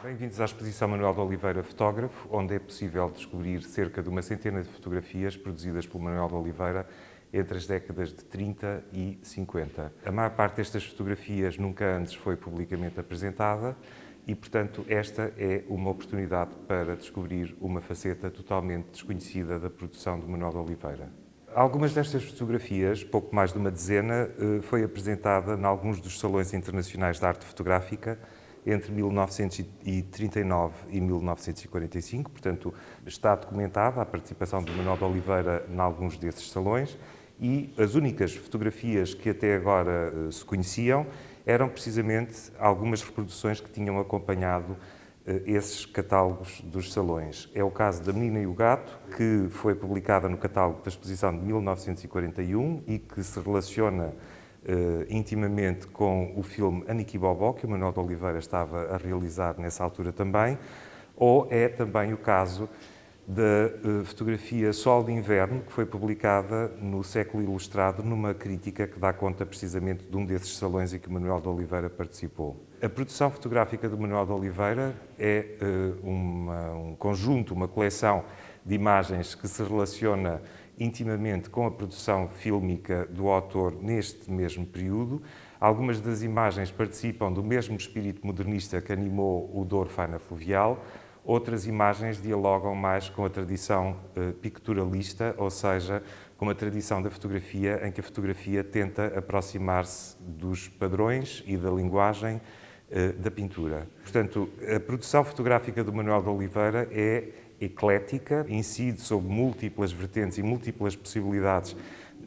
Bem-vindos à exposição Manuel de Oliveira Fotógrafo, onde é possível descobrir cerca de uma centena de fotografias produzidas por Manuel de Oliveira entre as décadas de 30 e 50. A maior parte destas fotografias nunca antes foi publicamente apresentada e, portanto, esta é uma oportunidade para descobrir uma faceta totalmente desconhecida da produção de Manuel de Oliveira. Algumas destas fotografias, pouco mais de uma dezena, foi apresentada em alguns dos salões internacionais de arte fotográfica entre 1939 e 1945, portanto, está documentada a participação de Manuel de Oliveira em alguns desses salões e as únicas fotografias que até agora se conheciam eram precisamente algumas reproduções que tinham acompanhado esses catálogos dos salões. É o caso da Menina e o Gato, que foi publicada no catálogo da exposição de 1941 e que se relaciona intimamente com o filme Aniki Bobó, que o Manuel de Oliveira estava a realizar nessa altura também, ou é também o caso da fotografia Sol de Inverno, que foi publicada no Século Ilustrado numa crítica que dá conta precisamente de um desses salões em que o Manuel de Oliveira participou. A produção fotográfica do Manuel de Oliveira é um conjunto, uma coleção de imagens que se relaciona intimamente com a produção fílmica do autor neste mesmo período. Algumas das imagens participam do mesmo espírito modernista que animou o Douro Faina Fluvial, outras imagens dialogam mais com a tradição picturalista, ou seja, com a tradição da fotografia, em que a fotografia tenta aproximar-se dos padrões e da linguagem da pintura. Portanto, a produção fotográfica do Manuel de Oliveira é eclética, incide sobre múltiplas vertentes e múltiplas possibilidades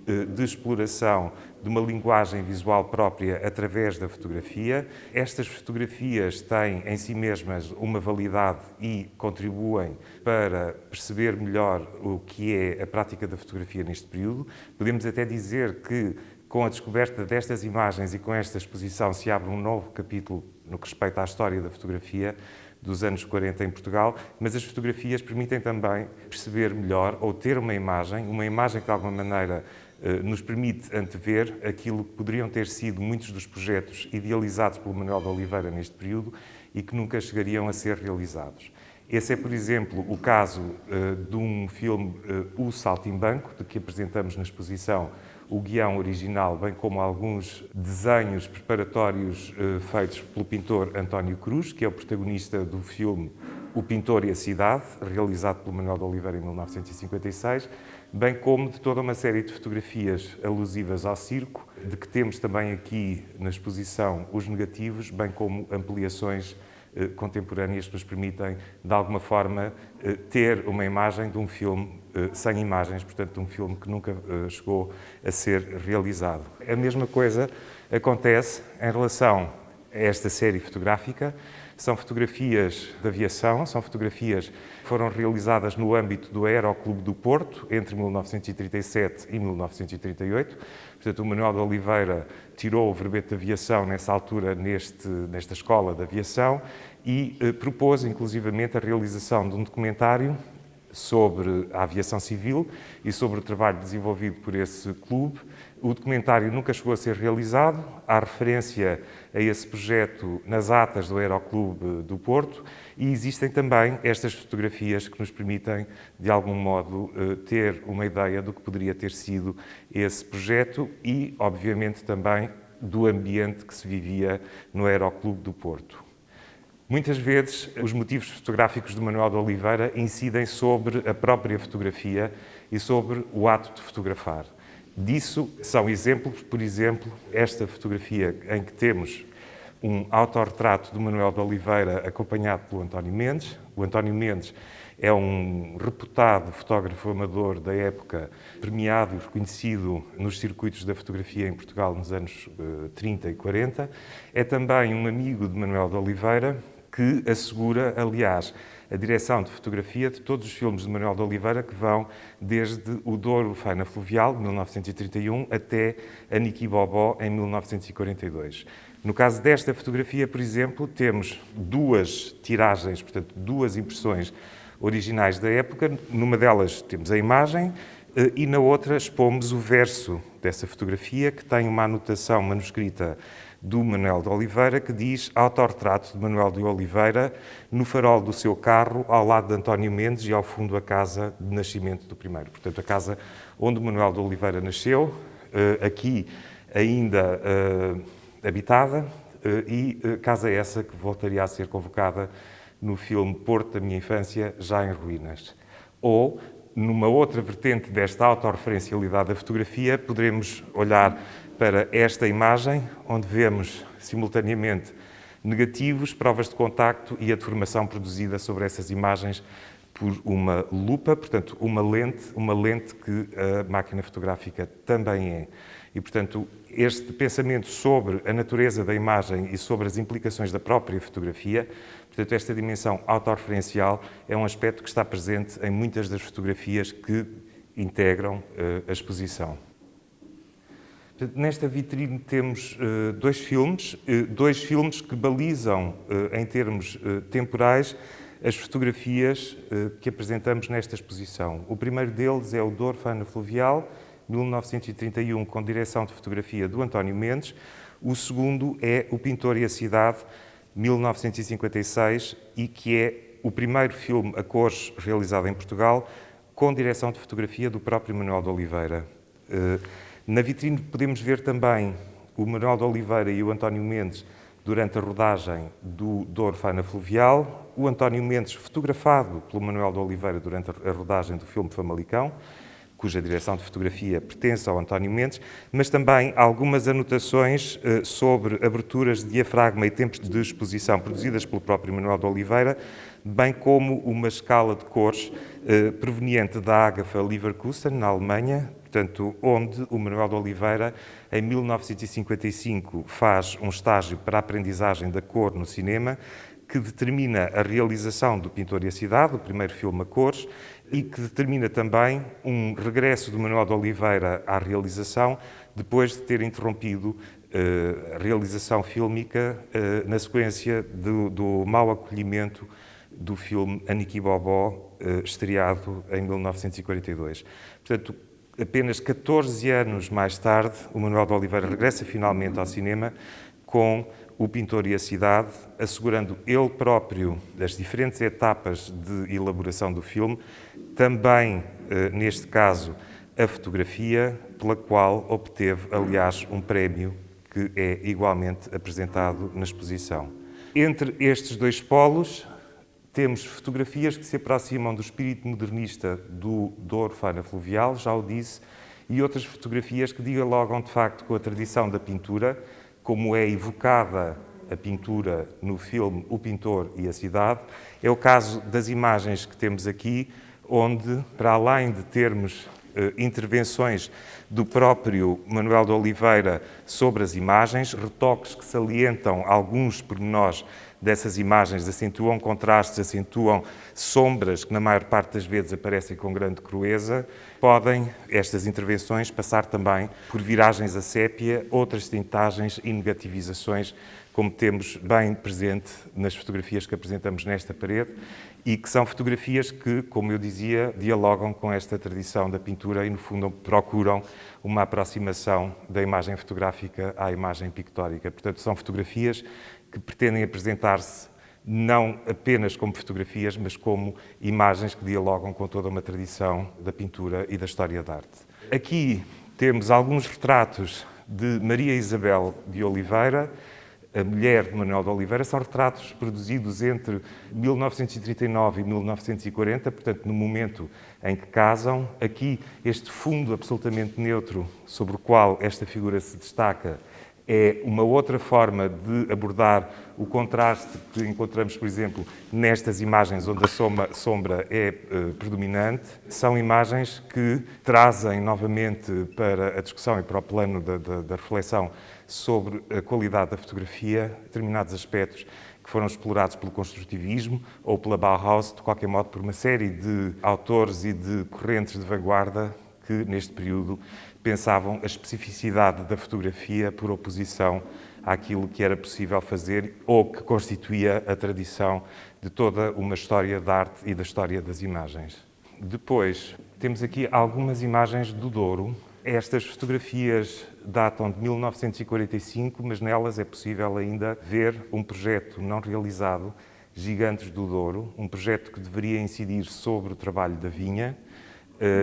de exploração de uma linguagem visual própria através da fotografia. Estas fotografias têm em si mesmas uma validade e contribuem para perceber melhor o que é a prática da fotografia neste período. Podemos até dizer que, com a descoberta destas imagens e com esta exposição, se abre um novo capítulo no que respeita à história da fotografia dos anos 40 em Portugal, mas as fotografias permitem também perceber melhor ou ter uma imagem que de alguma maneira nos permite antever aquilo que poderiam ter sido muitos dos projetos idealizados pelo Manuel de Oliveira neste período e que nunca chegariam a ser realizados. Esse é, por exemplo, o caso de um filme, O Saltimbanco, de que apresentamos na exposição o guião original, bem como alguns desenhos preparatórios feitos pelo pintor António Cruz, que é o protagonista do filme O Pintor e a Cidade, realizado pelo Manuel de Oliveira em 1956, bem como de toda uma série de fotografias alusivas ao circo, de que temos também aqui na exposição os negativos, bem como ampliações contemporâneas que nos permitem, de alguma forma, ter uma imagem de um filme sem imagens, portanto, de um filme que nunca chegou a ser realizado. A mesma coisa acontece em relação a esta série fotográfica. São fotografias de aviação, são fotografias que foram realizadas no âmbito do Aeroclube do Porto, entre 1937 e 1938. Portanto, o Manuel de Oliveira tirou o verbete de aviação nessa altura nesta escola de aviação e propôs, inclusivamente, a realização de um documentário sobre a aviação civil e sobre o trabalho desenvolvido por esse clube. O documentário nunca chegou a ser realizado, há referência a esse projeto nas atas do Aeroclube do Porto e existem também estas fotografias que nos permitem, de algum modo, ter uma ideia do que poderia ter sido esse projeto e, obviamente, também do ambiente que se vivia no Aeroclube do Porto. Muitas vezes, os motivos fotográficos de Manuel de Oliveira incidem sobre a própria fotografia e sobre o ato de fotografar. Disso são exemplos, por exemplo, esta fotografia em que temos um autorretrato de Manuel de Oliveira acompanhado pelo António Mendes. O António Mendes é um reputado fotógrafo amador da época, premiado e reconhecido nos circuitos da fotografia em Portugal nos anos 30 e 40. É também um amigo de Manuel de Oliveira, que assegura, aliás, a direção de fotografia de todos os filmes de Manuel de Oliveira, que vão desde O Douro Faina Fluvial, de 1931, até A Niki Bobó, em 1942. No caso desta fotografia, por exemplo, temos duas tiragens, portanto, duas impressões originais da época. Numa delas temos a imagem e na outra expomos o verso dessa fotografia, que tem uma anotação manuscrita do Manuel de Oliveira, que diz: autorretrato de Manuel de Oliveira, no farol do seu carro, ao lado de António Mendes e ao fundo a casa de nascimento do primeiro. Portanto, a casa onde Manuel de Oliveira nasceu, aqui ainda habitada, e casa essa que voltaria a ser convocada no filme Porto da Minha Infância, já em ruínas. Ou, numa outra vertente desta autorreferencialidade da fotografia, poderemos olhar para esta imagem, onde vemos simultaneamente negativos, provas de contacto e a deformação produzida sobre essas imagens por uma lupa, portanto, uma lente que a máquina fotográfica também é. E, portanto, este pensamento sobre a natureza da imagem e sobre as implicações da própria fotografia, portanto, esta dimensão autorreferencial é um aspecto que está presente em muitas das fotografias que integram a exposição. Portanto, nesta vitrine temos dois filmes que balizam, em termos temporais, as fotografias que apresentamos nesta exposição. O primeiro deles é o Douro Faina Fluvial, 1931, com direção de fotografia do António Mendes. O segundo é O Pintor e a Cidade, 1956, e que é o primeiro filme a cores realizado em Portugal, com direção de fotografia do próprio Manuel de Oliveira. Na vitrine podemos ver também o Manuel de Oliveira e o António Mendes durante a rodagem do Douro Faina Fluvial, o António Mendes fotografado pelo Manuel de Oliveira durante a rodagem do filme Famalicão, cuja direção de fotografia pertence ao António Mendes, mas também algumas anotações sobre aberturas de diafragma e tempos de exposição produzidas pelo próprio Manuel de Oliveira, bem como uma escala de cores proveniente da Ágafa Leverkusen, na Alemanha, portanto, onde o Manuel de Oliveira, em 1955, faz um estágio para a aprendizagem da cor no cinema, que determina a realização do Pintor e a Cidade, o primeiro filme a cores, e que determina também um regresso do Manuel de Oliveira à realização, depois de ter interrompido a realização fílmica na sequência do mau acolhimento do filme A Niki Bobó, estreado em 1942. Portanto, apenas 14 anos mais tarde, o Manuel de Oliveira regressa finalmente ao cinema com O Pintor e a Cidade, assegurando ele próprio as diferentes etapas de elaboração do filme, também, neste caso, a fotografia, pela qual obteve, aliás, um prémio que é igualmente apresentado na exposição. Entre estes dois polos, temos fotografias que se aproximam do espírito modernista do Douro Faina Fluvial, já o disse, e outras fotografias que dialogam, de facto, com a tradição da pintura, como é evocada a pintura no filme O Pintor e a Cidade. É o caso das imagens que temos aqui, onde, para além de termos intervenções do próprio Manuel de Oliveira sobre as imagens, retoques que salientam alguns pormenores dessas imagens, acentuam contrastes, acentuam sombras que na maior parte das vezes aparecem com grande crueza, podem estas intervenções passar também por viragens a sépia, outras tintagens e negativizações, como temos bem presente nas fotografias que apresentamos nesta parede, e que são fotografias que, como eu dizia, dialogam com esta tradição da pintura e, no fundo, procuram uma aproximação da imagem fotográfica à imagem pictórica. Portanto, são fotografias que pretendem apresentar-se não apenas como fotografias, mas como imagens que dialogam com toda uma tradição da pintura e da história da arte. Aqui temos alguns retratos de Maria Isabel de Oliveira, a mulher de Manuel de Oliveira. São retratos produzidos entre 1939 e 1940, portanto, no momento em que casam. Aqui, este fundo absolutamente neutro sobre o qual esta figura se destaca é uma outra forma de abordar o contraste que encontramos, por exemplo, nestas imagens onde a sombra é predominante. São imagens que trazem novamente para a discussão e para o plano da reflexão sobre a qualidade da fotografia determinados aspectos que foram explorados pelo construtivismo ou pela Bauhaus, de qualquer modo por uma série de autores e de correntes de vanguarda que, neste período, pensavam a especificidade da fotografia por oposição àquilo que era possível fazer ou que constituía a tradição de toda uma história da arte e da história das imagens. Depois, temos aqui algumas imagens do Douro. Estas fotografias datam de 1945, mas nelas é possível ainda ver um projeto não realizado, Gigantes do Douro, um projeto que deveria incidir sobre o trabalho da vinha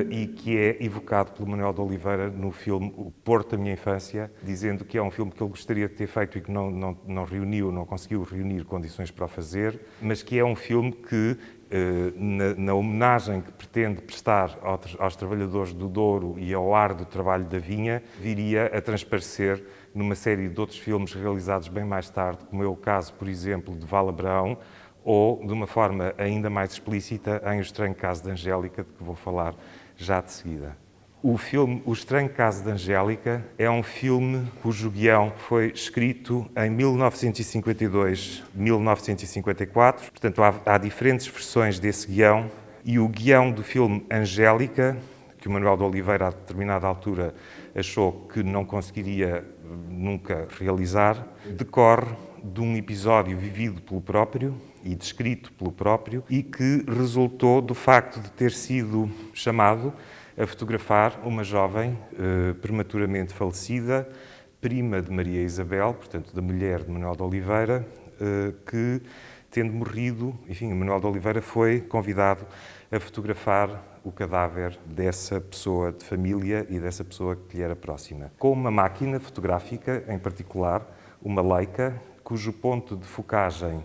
e que é evocado pelo Manuel de Oliveira no filme O Porto da Minha Infância, dizendo que é um filme que ele gostaria de ter feito e que não conseguiu reunir condições para o fazer, mas que é um filme que, na homenagem que pretende prestar aos trabalhadores do Douro e ao árduo trabalho da vinha, viria a transparecer numa série de outros filmes realizados bem mais tarde, como é o caso, por exemplo, de Val Abraão, ou, de uma forma ainda mais explícita, em O Estranho Caso de Angélica, de que vou falar já de seguida. O filme O Estranho Caso de Angélica é um filme cujo guião foi escrito em 1952-1954, portanto há diferentes versões desse guião, e o guião do filme Angélica, que o Manuel de Oliveira, a determinada altura, achou que não conseguiria nunca realizar, decorre de um episódio vivido pelo próprio e descrito pelo próprio e que resultou do facto de ter sido chamado a fotografar uma jovem prematuramente falecida, prima de Maria Isabel, portanto da mulher de Manuel de Oliveira, que, tendo morrido, enfim, Manuel de Oliveira foi convidado a fotografar o cadáver dessa pessoa de família e dessa pessoa que lhe era próxima. Com uma máquina fotográfica, em particular, uma Leica, cujo ponto de focagem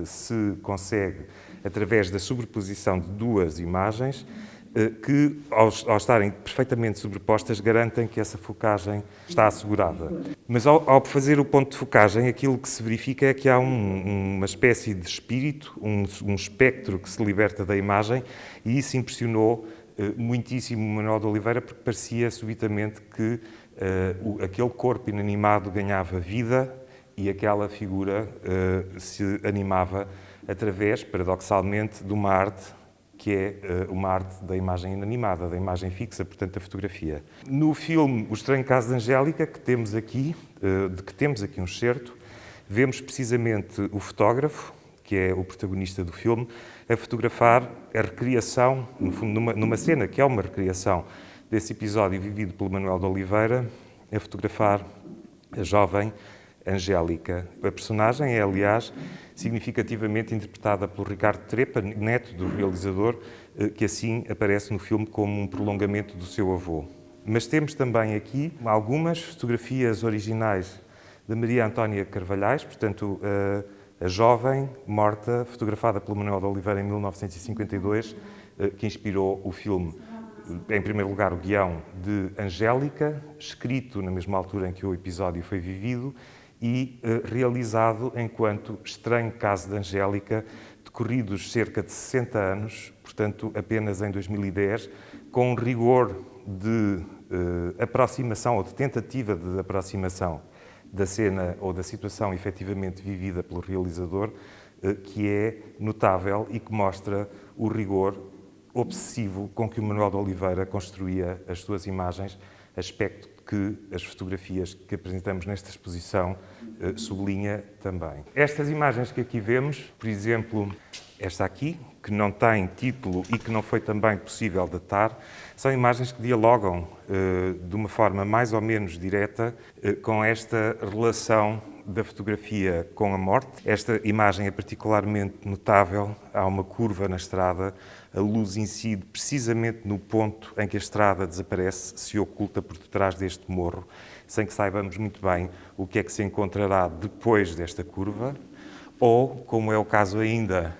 se consegue através da sobreposição de duas imagens que, ao estarem perfeitamente sobrepostas, garantem que essa focagem está assegurada. Mas ao fazer o ponto de focagem, aquilo que se verifica é que há uma espécie de espírito, um espectro que se liberta da imagem, e isso impressionou muitíssimo Manuel de Oliveira, porque parecia subitamente que aquele corpo inanimado ganhava vida e aquela figura se animava através, paradoxalmente, de uma arte que é uma arte da imagem inanimada, da imagem fixa, portanto, da fotografia. No filme O Estranho Caso de Angélica, de que temos aqui um excerto, vemos precisamente o fotógrafo, que é o protagonista do filme, a fotografar a recriação, no fundo, numa cena que é uma recriação desse episódio vivido pelo Manuel de Oliveira, a fotografar a jovem Angélica. A personagem é, aliás, significativamente interpretada pelo Ricardo Trepa, neto do realizador, que assim aparece no filme como um prolongamento do seu avô. Mas temos também aqui algumas fotografias originais da Maria Antónia Carvalhais, portanto, a jovem morta, fotografada pelo Manuel de Oliveira em 1952, que inspirou o filme. Em primeiro lugar, o guião de Angélica, escrito na mesma altura em que o episódio foi vivido, e realizado enquanto Estranho Caso de Angélica, decorridos cerca de 60 anos, portanto apenas em 2010, com um rigor de aproximação ou de tentativa de aproximação da cena ou da situação efetivamente vivida pelo realizador, que é notável e que mostra o rigor obsessivo com que o Manuel de Oliveira construía as suas imagens, aspecto que as fotografias que apresentamos nesta exposição sublinha também. Estas imagens que aqui vemos, por exemplo, esta aqui, que não tem título e que não foi também possível datar, são imagens que dialogam de uma forma mais ou menos direta com esta relação da fotografia com a morte. Esta imagem é particularmente notável. Há uma curva na estrada, a luz incide precisamente no ponto em que a estrada desaparece, se oculta por detrás deste morro, sem que saibamos muito bem o que é que se encontrará depois desta curva, ou, como é o caso ainda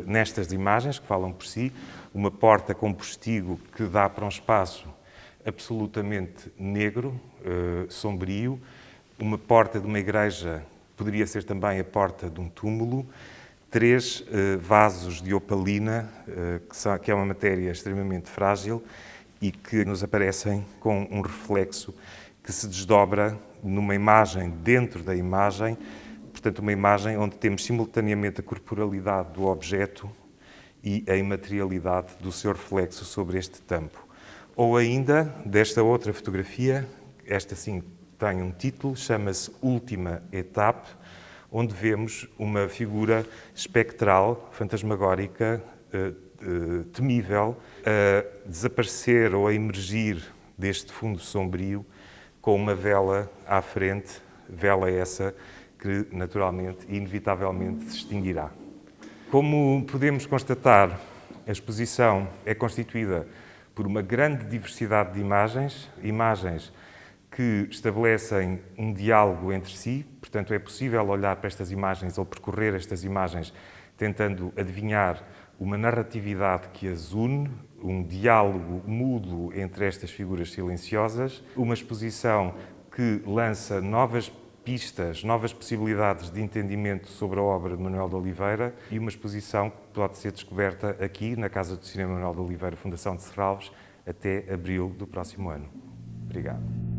nestas imagens, que falam por si, uma porta com postigo que dá para um espaço absolutamente negro, sombrio, uma porta de uma igreja, poderia ser também a porta de um túmulo, 3 vasos de opalina, que é uma matéria extremamente frágil e que nos aparecem com um reflexo que se desdobra numa imagem dentro da imagem, portanto, uma imagem onde temos simultaneamente a corporalidade do objeto e a imaterialidade do seu reflexo sobre este tampo. Ou ainda, desta outra fotografia, esta sim tem um título, chama-se Última Etape, onde vemos uma figura espectral, fantasmagórica, temível, a desaparecer ou a emergir deste fundo sombrio com uma vela à frente, vela essa que naturalmente e inevitavelmente se extinguirá. Como podemos constatar, a exposição é constituída por uma grande diversidade de imagens, imagens que estabelecem um diálogo entre si, portanto é possível olhar para estas imagens ou percorrer estas imagens tentando adivinhar uma narratividade que as une, um diálogo mudo entre estas figuras silenciosas, uma exposição que lança novas pistas, novas possibilidades de entendimento sobre a obra de Manuel de Oliveira e uma exposição que pode ser descoberta aqui na Casa do Cinema Manuel de Oliveira, Fundação de Serralves, até abril do próximo ano. Obrigado.